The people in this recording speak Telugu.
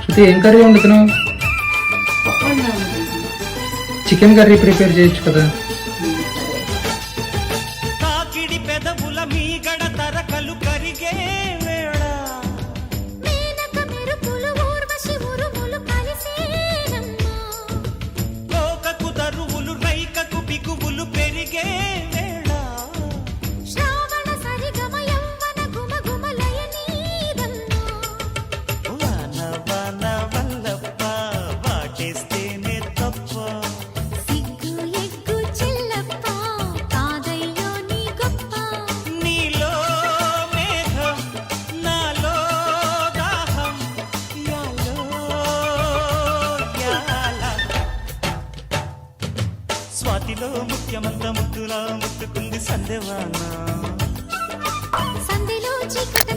శృతి ఏం కర్రీ వండుతున్నావు? చికెన్ కర్రీ ప్రిపేర్ చేయొచ్చు కదా. కాకిడి పెదవుల మీగడ తరకలు కరిగే వేళ మేనక మెరుపులు ఊర్వశి ఉరుములు కలిసేనమ్మా కోకకు దరువులు రైకకు బిగువులు పెరిగే వేళ శ్రావణ సరిగమ యవ్వన గుమగుమలయ నీదమ్మా వాన వాన వల్లప్ప వాటేస్తేనే తప్ప సిగ్గు ఎగ్గు చెల్లప్ప కాదయ్యో నీ గొప్ప నీలో మేఘం నాలో దాహం యాలో యాల స్వాతిలో ముఖ్యమంత ముద్దులా ముట్టుకుంది సందేవాన సంధిలో చీకట